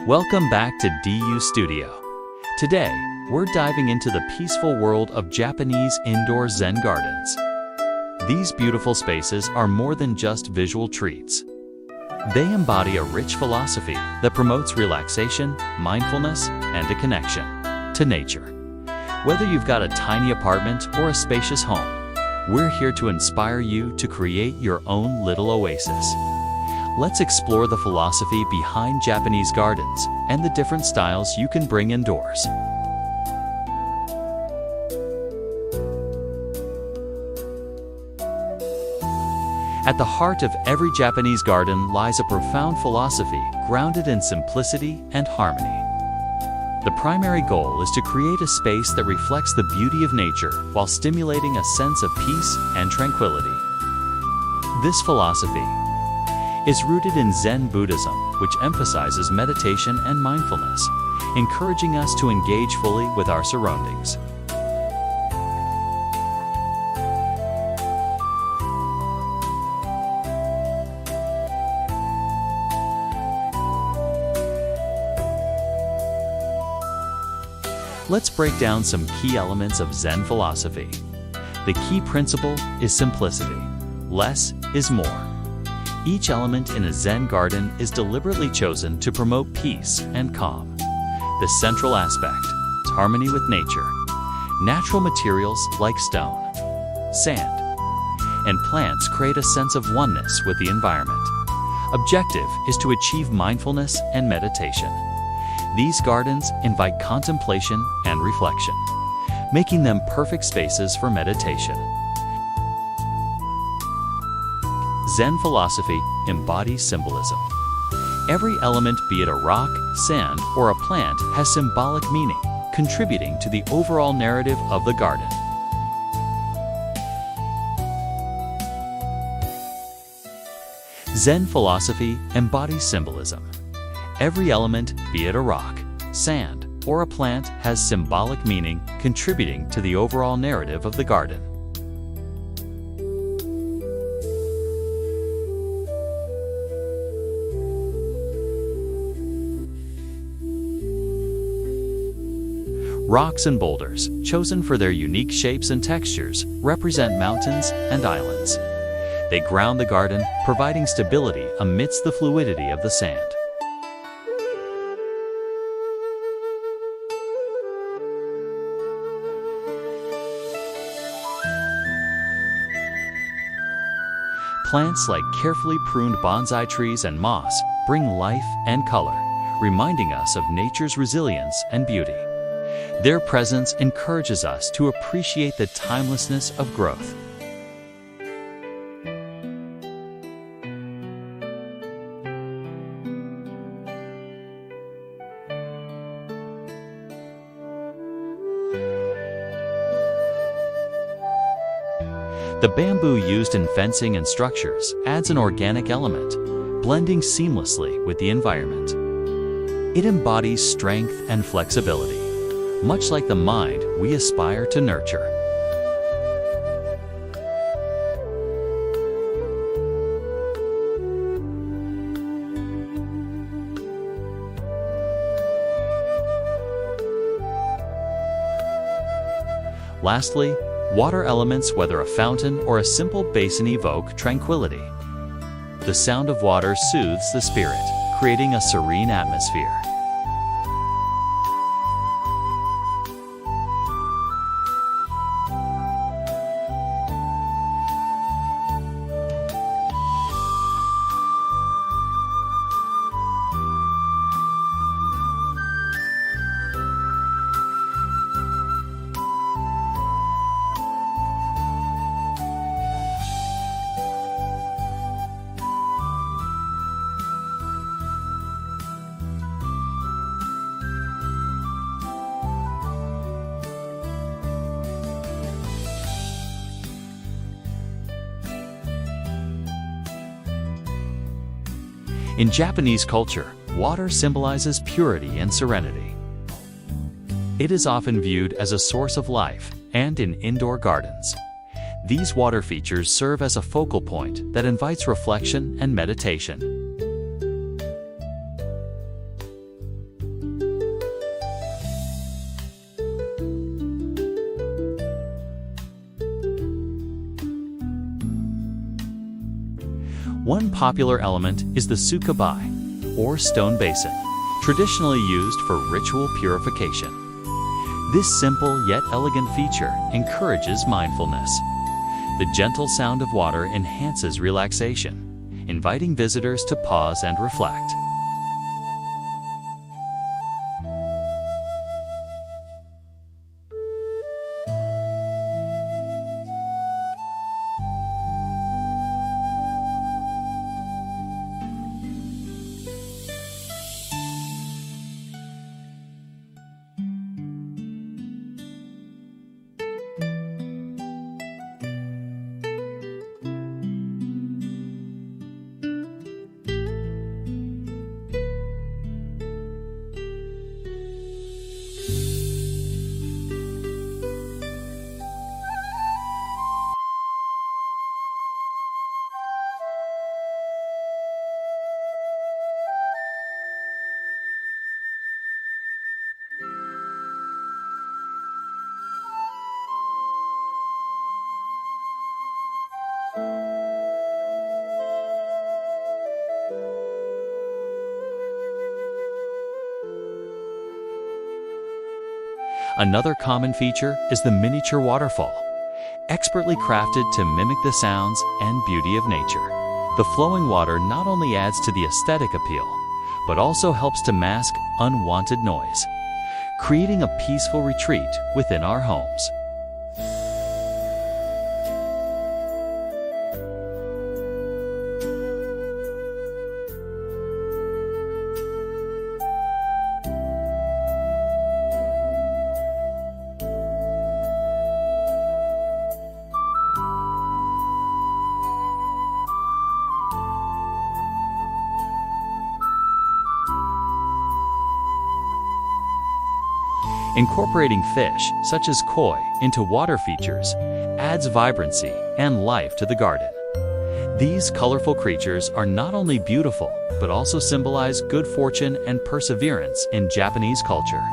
Welcome back to DU Studio. Today, we're diving into the peaceful world of Japanese indoor Zen gardens. These beautiful spaces are more than just visual treats. They embody a rich philosophy that promotes relaxation, mindfulness, and a connection to nature. Whether you've got a tiny apartment or a spacious home, we're here to inspire you to create your own little oasis. Let's explore the philosophy behind Japanese gardens and the different styles you can bring indoors. At the heart of every Japanese garden lies a profound philosophy grounded in simplicity and harmony. The primary goal is to create a space that reflects the beauty of nature while stimulating a sense of peace and tranquility. This philosophy is rooted in Zen Buddhism, which emphasizes meditation and mindfulness, encouraging us to engage fully with our surroundings. Let's break down some key elements of Zen philosophy. The key principle is simplicity. Less is more. Each element in a Zen garden is deliberately chosen to promote peace and calm. The central aspect is harmony with nature. Natural materials like stone, sand, and plants create a sense of oneness with the environment. Objective is to achieve mindfulness and meditation. These gardens invite contemplation and reflection, making them perfect spaces for meditation. Zen philosophy embodies symbolism. Every element, be it a rock, sand, or a plant, has symbolic meaning, contributing to the overall narrative of the garden. Zen philosophy embodies symbolism. Every element, be it a rock, sand, or a plant, has symbolic meaning, contributing to the overall narrative of the garden. Rocks and boulders, chosen for their unique shapes and textures, represent mountains and islands. They ground the garden, providing stability amidst the fluidity of the sand. Plants like carefully pruned bonsai trees and moss bring life and color, reminding us of nature's resilience and beauty. Their presence encourages us to appreciate the timelessness of growth. The bamboo used in fencing and structures adds an organic element, blending seamlessly with the environment. It embodies strength and flexibility, much like the mind we aspire to nurture. Lastly, water elements, whether a fountain or a simple basin, evoke tranquility. The sound of water soothes the spirit, creating a serene atmosphere. In Japanese culture, water symbolizes purity and serenity. It is often viewed as a source of life, and in indoor gardens, these water features serve as a focal point that invites reflection and meditation. One popular element is the sukabai, or stone basin, traditionally used for ritual purification. This simple yet elegant feature encourages mindfulness. The gentle sound of water enhances relaxation, inviting visitors to pause and reflect. Another common feature is the miniature waterfall, expertly crafted to mimic the sounds and beauty of nature. The flowing water not only adds to the aesthetic appeal, but also helps to mask unwanted noise, creating a peaceful retreat within our homes. Incorporating fish, such as koi, into water features adds vibrancy and life to the garden. These colorful creatures are not only beautiful, but also symbolize good fortune and perseverance in Japanese culture.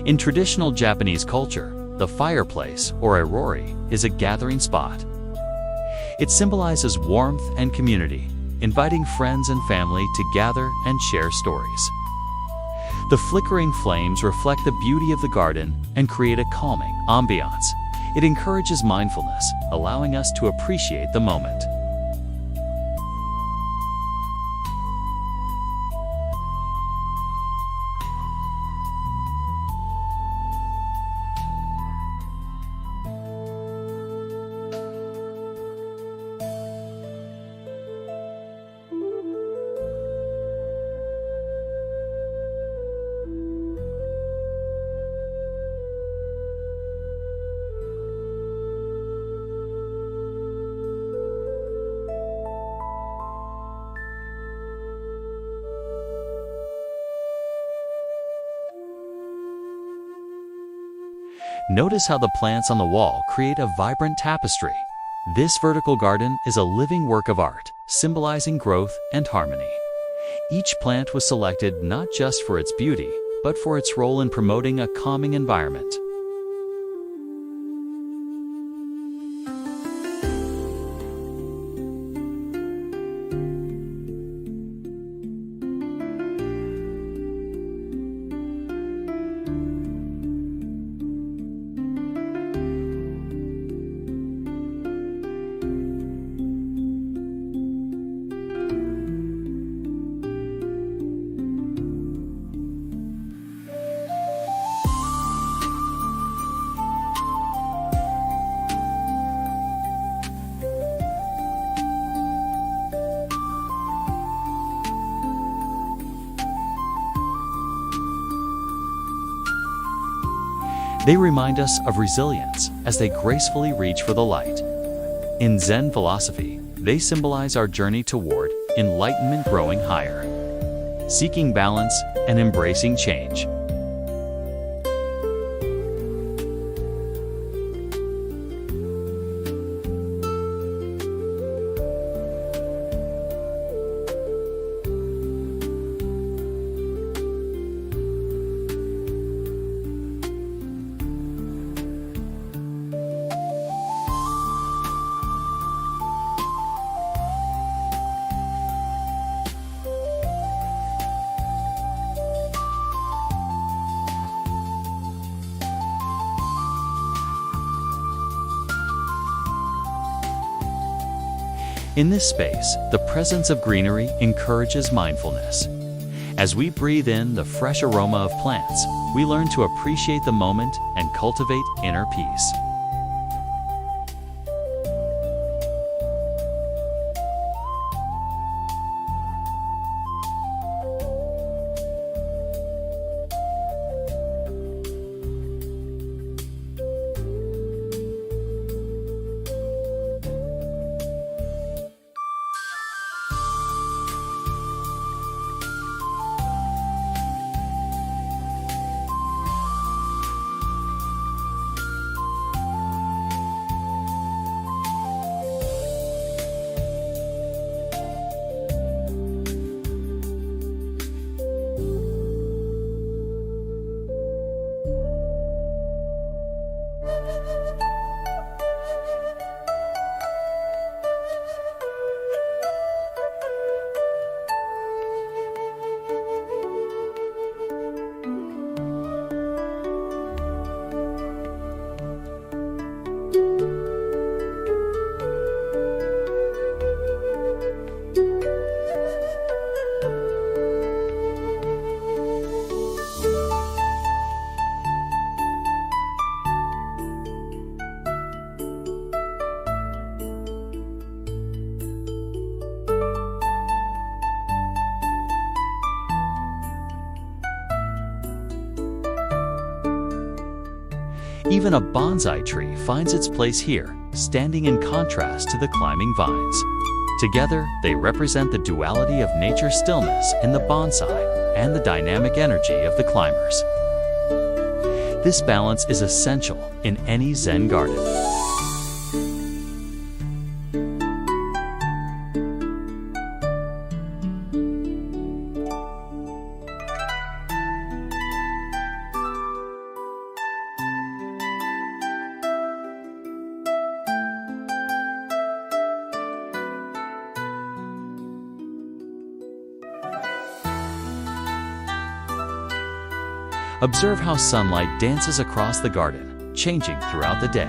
In traditional Japanese culture, the fireplace, or irori, is a gathering spot. It symbolizes warmth and community, inviting friends and family to gather and share stories. The flickering flames reflect the beauty of the garden and create a calming ambiance. It encourages mindfulness, allowing us to appreciate the moment. Notice how the plants on the wall create a vibrant tapestry. This vertical garden is a living work of art, symbolizing growth and harmony. Each plant was selected not just for its beauty, but for its role in promoting a calming environment. They remind us of resilience as they gracefully reach for the light. In Zen philosophy, they symbolize our journey toward enlightenment growing higher, seeking balance and embracing change. In this space, the presence of greenery encourages mindfulness. As we breathe in the fresh aroma of plants, we learn to appreciate the moment and cultivate inner peace. Even a bonsai tree finds its place here, standing in contrast to the climbing vines. Together, they represent the duality of nature's stillness in the bonsai and the dynamic energy of the climbers. This balance is essential in any Zen garden. Observe how sunlight dances across the garden, changing throughout the day.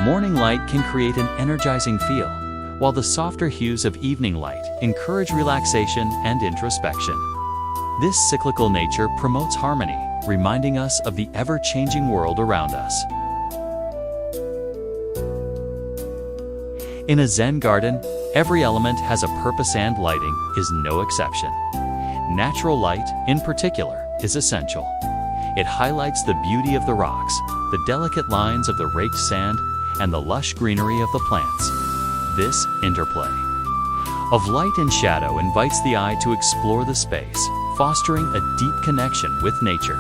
Morning light can create an energizing feel, while the softer hues of evening light encourage relaxation and introspection. This cyclical nature promotes harmony, reminding us of the ever-changing world around us. In a Zen garden, every element has a purpose, and lighting is no exception. Natural light, in particular, is essential. It highlights the beauty of the rocks, the delicate lines of the raked sand, and the lush greenery of the plants. This interplay of light and shadow invites the eye to explore the space, fostering a deep connection with nature.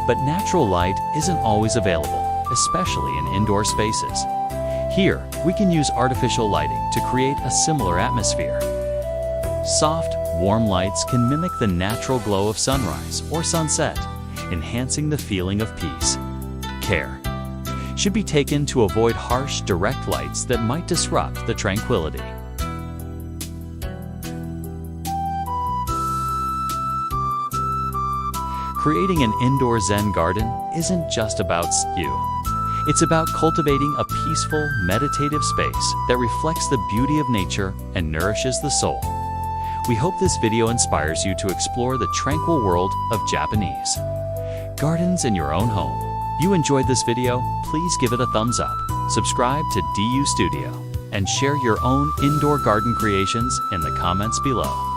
But natural light isn't always available, especially in indoor spaces. Here, we can use artificial lighting to create a similar atmosphere. Soft, warm lights can mimic the natural glow of sunrise or sunset, enhancing the feeling of peace. Care should be taken to avoid harsh, direct lights that might disrupt the tranquility. Creating an indoor Zen garden isn't just about you. It's about cultivating a peaceful, meditative space that reflects the beauty of nature and nourishes the soul. We hope this video inspires you to explore the tranquil world of Japanese gardens in your own home. If you enjoyed this video, please give it a thumbs up, subscribe to DU Studio, and share your own indoor garden creations in the comments below.